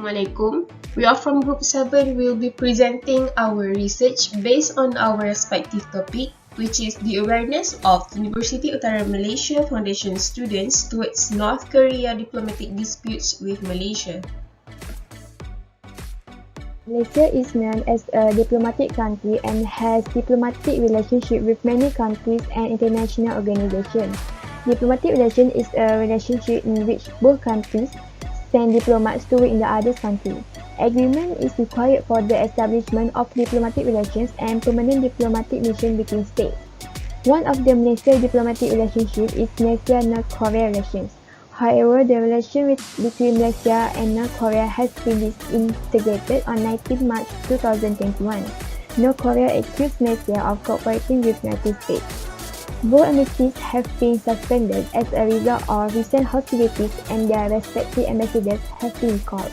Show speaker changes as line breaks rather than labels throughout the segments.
Assalamualaikum. We are from Group 7. We will be presenting our research based on our respective topic, which is the awareness of University Utara Malaysia Foundation students towards North Korea diplomatic disputes with Malaysia.
Malaysia is known as a diplomatic country and has diplomatic relationship with many countries and international organizations. Diplomatic relation is a relationship in which both countries send diplomats to work in the other country. Agreement is required for the establishment of diplomatic relations and permanent diplomatic mission between states. One of the Malaysia diplomatic relationship is Malaysia-North Korea relations. However, the relation between Malaysia and North Korea has been disintegrated on 19 March 2021. North Korea accused Malaysia of cooperating with United States. Both embassies have been suspended as a result of recent hostilities and their respective ambassadors have been recalled.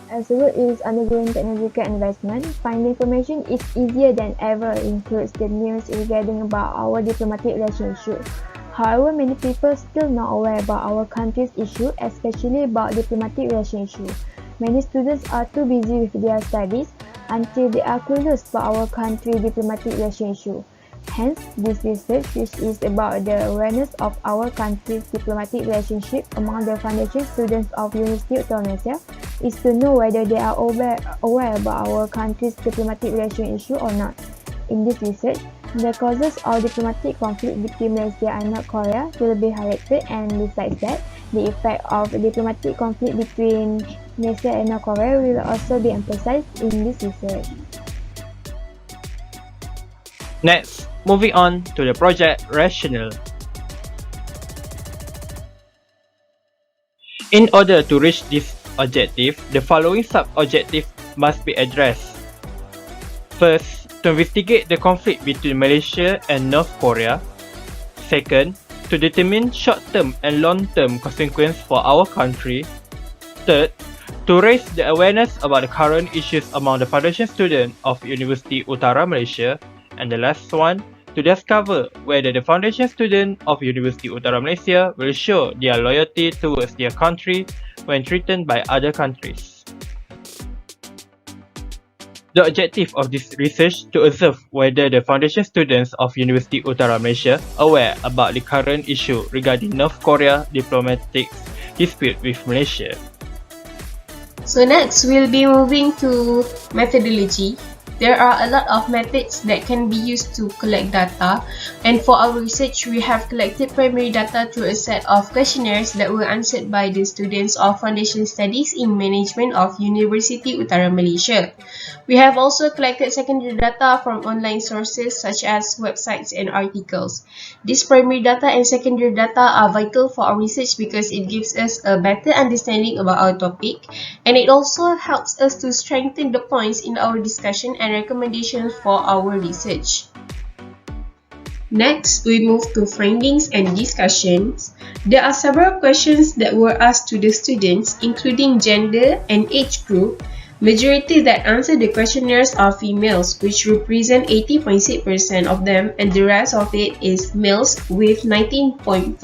As the world is undergoing technological advancement, finding information is easier than ever, includes the news regarding about our diplomatic relationship. However, many people still not aware about our country's issue, especially about diplomatic relationship. Many students are too busy with their studies until they are clueless about our country diplomatic relationship. Hence, this research, which is about the awareness of our country's diplomatic relationship among the foundation students of University Utara Malaysia, is to know whether they are aware about our country's diplomatic relation issue or not. In this research, the causes of diplomatic conflict between Malaysia and North Korea will be highlighted, and besides that, the effect of diplomatic conflict between Malaysia and North Korea will also be emphasized in this research.
Next, moving on to the project rationale. In order to reach this objective, the following sub-objectives must be addressed. First, to investigate the conflict between Malaysia and North Korea. Second, to determine short-term and long-term consequences for our country. Third, to raise the awareness about the current issues among the foundation students of University Utara Malaysia. And the last one, to discover whether the foundation students of University Utara Malaysia will show their loyalty towards their country when threatened by other countries. The objective of this research to observe whether the foundation students of University Utara Malaysia aware about the current issue regarding North Korea diplomatic dispute with Malaysia.
So next, we'll be moving to methodology. There are a lot of methods that can be used to collect data, and for our research, we have collected primary data through a set of questionnaires that were answered by the students of Foundation Studies in Management of University Utara Malaysia. We have also collected secondary data from online sources such as websites and articles. These primary data and secondary data are vital for our research because it gives us a better understanding about our topic, and it also helps us to strengthen the points in our discussion and recommendations for our research. Next, we move to findings and discussions. There are several questions that were asked to the students, including gender and age group. Majority that answered the questionnaires are females, which represent 80.6% of them, and the rest of it is males with 19.4%.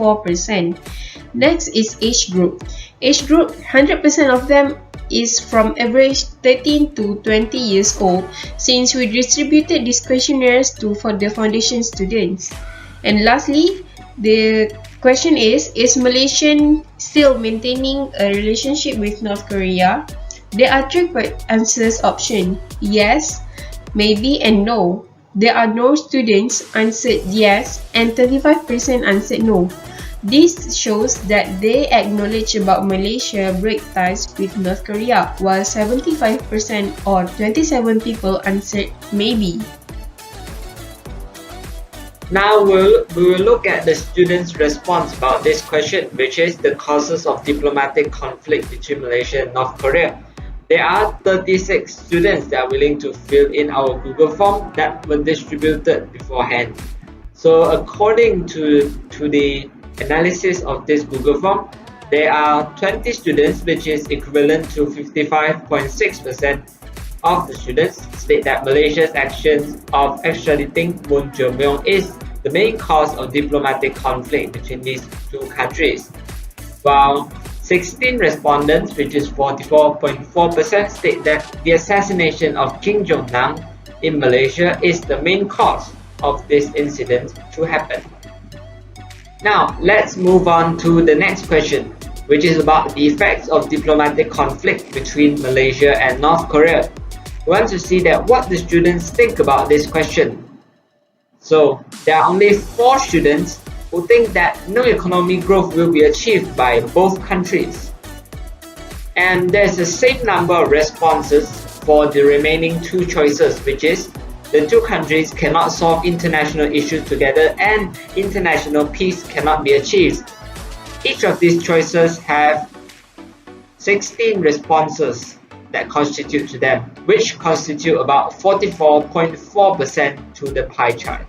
Next is age group. Age group, 100% of them is from average 13 to 20 years old, since we distributed these questionnaires for the foundation students. And lastly, the question is Malaysia still maintaining a relationship with North Korea? There are three answers option: yes, maybe, and no. There are no students answered yes, and 35% answered no. This shows that they acknowledge about Malaysia break ties with North Korea, while 75% or 27 people answered maybe.
Now we will look at the students' response about this question, which is the causes of diplomatic conflict between Malaysia and North Korea. There are 36 students that are willing to fill in our Google form that were distributed beforehand. So according to the analysis of this Google form, there are 20 students, which is equivalent to 55.6% of the students, state that Malaysia's actions of extraditing Moon Jae-myung is the main cause of diplomatic conflict between these two countries, while 16 respondents, which is 44.4%, state that the assassination of Kim Jong-nam in Malaysia is the main cause of this incident to happen. Now, let's move on to the next question, which is about the effects of diplomatic conflict between Malaysia and North Korea. We want to see that what the students think about this question. So, there are only 4 students who think that no economic growth will be achieved by both countries. And there's the same number of responses for the remaining 2 choices, which is the 2 countries cannot solve international issues together and international peace cannot be achieved. Each of these choices have 16 responses that constitute to them, which constitute about 44.4% to the pie chart.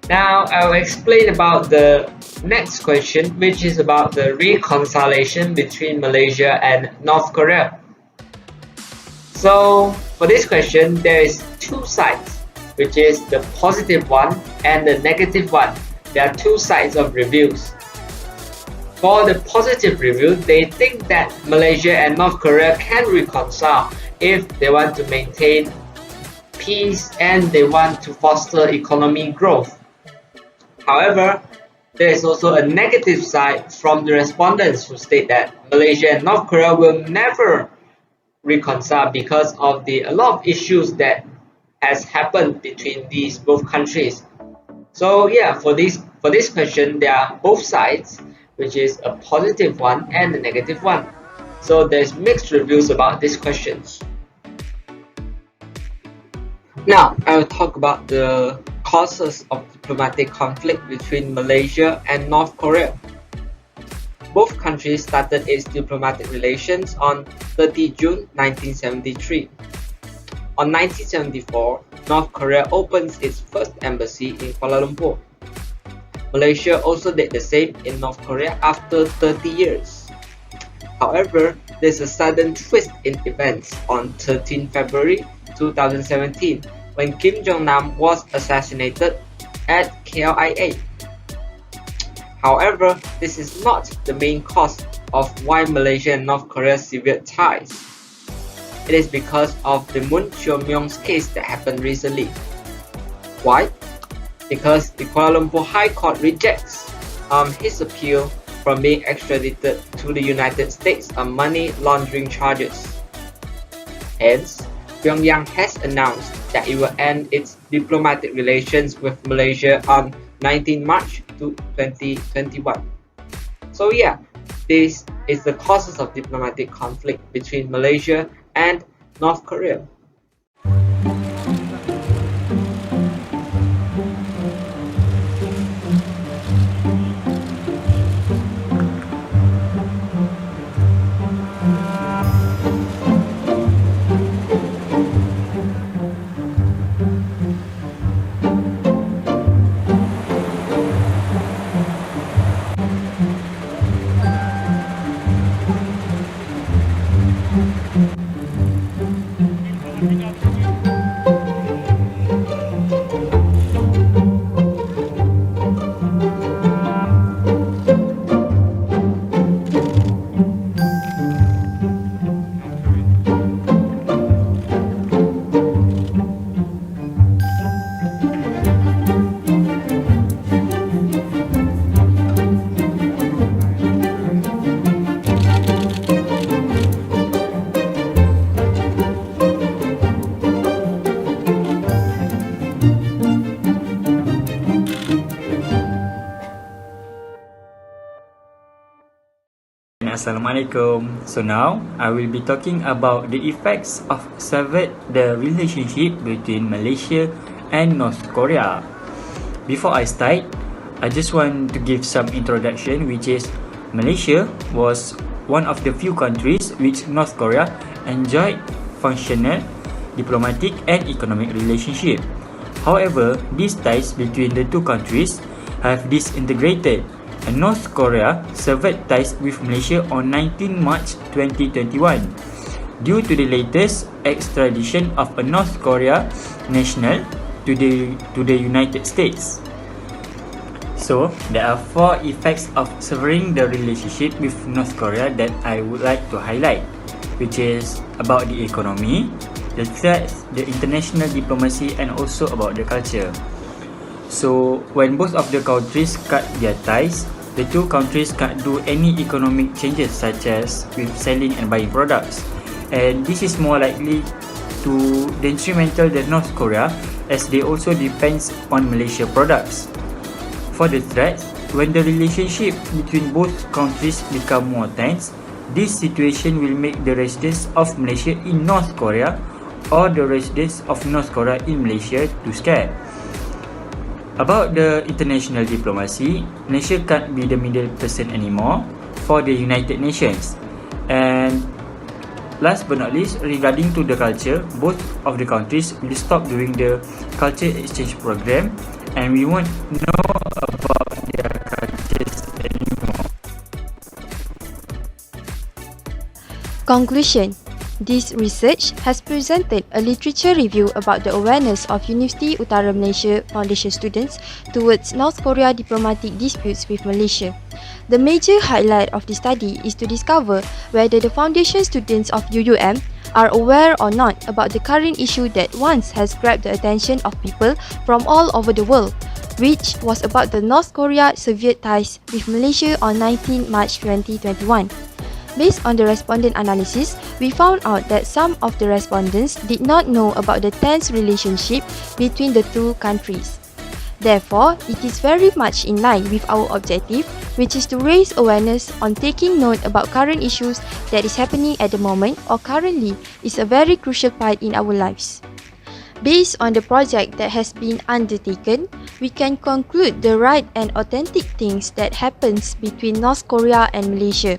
Now I'll explain about the next question, which is about the reconciliation between Malaysia and North Korea. So for this question, there is 2 sides, which is the positive one and the negative one. There are 2 sides of reviews. For the positive review, they think that Malaysia and North Korea can reconcile if they want to maintain peace and they want to foster economic growth. However, there is also a negative side from the respondents who state that Malaysia and North Korea will never reconcile because of a lot of issues that has happened between these both countries. So yeah, for this question, there are both sides, which is a positive one and a negative one. So there's mixed reviews about this question. Now I will talk about the causes of diplomatic conflict between Malaysia and North Korea. Both countries started its diplomatic relations on 30 June 1973. On 1974, North Korea opens its first embassy in Kuala Lumpur. Malaysia also did the same in North Korea after 30 years. However, there's a sudden twist in events on 13 February 2017 when Kim Jong-nam was assassinated at KLIA. However, this is not the main cause of why Malaysia and North Korea severed ties. It is because of the Moon Cheo-myung's case that happened recently. Why? Because the Kuala Lumpur High Court rejects his appeal from being extradited to the United States on money laundering charges. Hence, Pyongyang has announced that it will end its diplomatic relations with Malaysia on 19 March 2021. So yeah, this is the causes of diplomatic conflict between Malaysia and North Korea.
Assalamualaikum. So now I will be talking about the effects of severed the relationship between Malaysia and North Korea. Before I start, I just want to give some introduction, which is Malaysia was one of the few countries which North Korea enjoyed functional diplomatic and economic relationship. However, these ties between the two countries have disintegrated, and North Korea severed ties with Malaysia on 19 March 2021 due to the latest extradition of a North Korea national to the United States. So, there are 4 effects of severing the relationship with North Korea that I would like to highlight, which is about the economy, the threats, the international diplomacy, and also about the culture. So, when both of the countries cut their ties, the two countries can't do any economic changes such as with selling and buying products. And this is more likely to detrimental than North Korea as they also depends on Malaysia products. For the threats, when the relationship between both countries become more tense, this situation will make the residents of Malaysia in North Korea or the residents of North Korea in Malaysia to scared. About the international diplomacy, Malaysia can't be the middle person anymore for the United Nations. And last but not least, regarding to the culture, both of the countries will stop doing the culture exchange program and we won't know about their cultures anymore.
Conclusion. This research has presented a literature review about the awareness of Universiti Utara Malaysia Foundation students towards North Korea diplomatic disputes with Malaysia. The major highlight of the study is to discover whether the foundation students of UUM are aware or not about the current issue that once has grabbed the attention of people from all over the world, which was about the North Korea severed ties with Malaysia on 19 March 2021. Based on the respondent analysis, we found out that some of the respondents did not know about the tense relationship between the two countries. Therefore, it is very much in line with our objective, which is to raise awareness on taking note about current issues that is happening at the moment or currently is a very crucial part in our lives. Based on the project that has been undertaken, we can conclude the right and authentic things that happens between North Korea and Malaysia.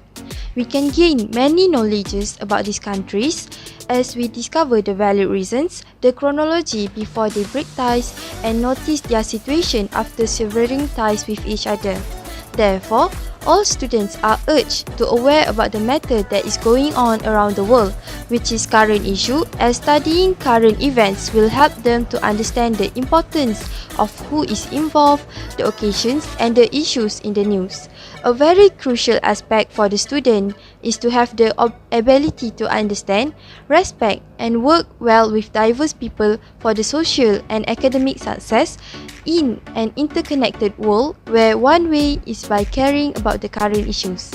We can gain many knowledges about these countries as we discover the valid reasons, the chronology before they break ties, and notice their situation after severing ties with each other. Therefore, all students are urged to aware about the matter that is going on around the world, which is current issue, as studying current events will help them to understand the importance of who is involved, the occasions, and the issues in the news. A very crucial aspect for the student is to have the ability to understand, respect, and work well with diverse people for the social and academic success in an interconnected world where one way is by caring about the current issues.